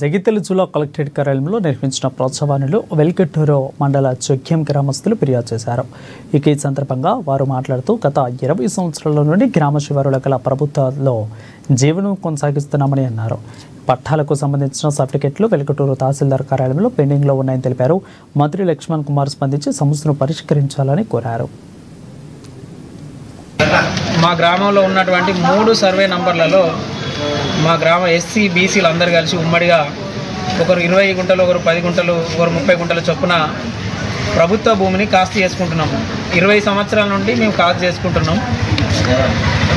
జగిత్యాల జిల్లా కలెక్టరేట్ కార్యాలయంలో నిర్వహించిన ప్రోత్సవాలను వెల్కట్టూరు మండల జొగ్యం గ్రామస్తులు ఫిర్యాదు చేశారు. ఈ సందర్భంగా వారు మాట్లాడుతూ గత 20 సంవత్సరాల నుండి గ్రామ శివారుల గల ప్రభుత్వాల్లో జీవనం కొనసాగిస్తున్నామని అన్నారు. పట్టాలకు సంబంధించిన సర్టిఫికెట్లు వెల్కట్టూరు తహసీల్దార్ కార్యాలయంలో పెండింగ్లో ఉన్నాయని తెలిపారు. మంత్రి లక్ష్మణ్ కుమార్ స్పందించి సమస్యను పరిష్కరించాలని కోరారు. మా గ్రామంలో ఉన్నటువంటి 3 సర్వే నంబర్లలో మా గ్రామ ఎస్సీ బీసీలు అందరు కలిసి ఉమ్మడిగా ఒకరు 20 గుంటలు, ఒకరు 10 గుంటలు, ఒకరు 30 గుంటల చొప్పున ప్రభుత్వ భూమిని కాస్తు చేసుకుంటున్నాము. 20 సంవత్సరాల నుండి మేము కాస్తు చేసుకుంటున్నాం.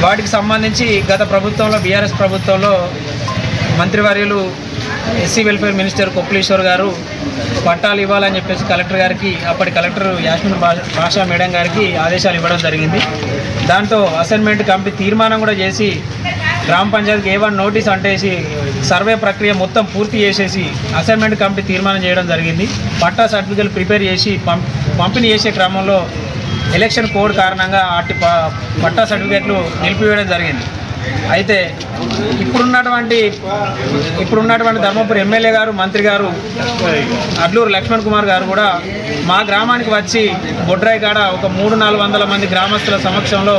వాటికి సంబంధించి గత ప్రభుత్వంలో బీఆర్ఎస్ ప్రభుత్వంలో మంత్రివర్యులు ఎస్సీ వెల్ఫేర్ మినిస్టర్ కొప్పులీశ్వర్ గారు పట్టాలు ఇవ్వాలని చెప్పేసి కలెక్టర్ గారికి, అప్పటి కలెక్టర్ యాస్మిన్ భాషా మేడం గారికి ఆదేశాలు ఇవ్వడం జరిగింది. దాంతో అసైన్మెంట్ కమిటీ తీర్మానం కూడా చేసి గ్రామ పంచాయతీకి A1 నోటీస్ అంటేసి సర్వే ప్రక్రియ మొత్తం పూర్తి చేసేసి అసైన్మెంట్ కమిటీ తీర్మానం చేయడం జరిగింది. పట్టా సర్టిఫికెట్లు ప్రిపేర్ చేసి పంపిణీ చేసే క్రమంలో ఎలక్షన్ కోడ్ కారణంగా అట్టి పట్టా సర్టిఫికెట్లు నిలిపివేయడం జరిగింది. అయితే ఇప్పుడున్నటువంటి ధర్మపురి ఎమ్మెల్యే గారు, మంత్రి గారు అడ్లూరు లక్ష్మణ్ కుమార్ గారు కూడా మా గ్రామానికి వచ్చి బొడ్రాయి కాడ ఒక 300-400 మంది గ్రామస్తుల సమక్షంలో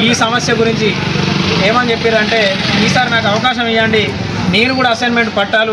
ఈ సమస్య గురించి ఏమని చెప్పారంటే, ఈసారి నాకు అవకాశం ఇవ్వండి, నేను కూడా అసైన్మెంట్ పట్టాలు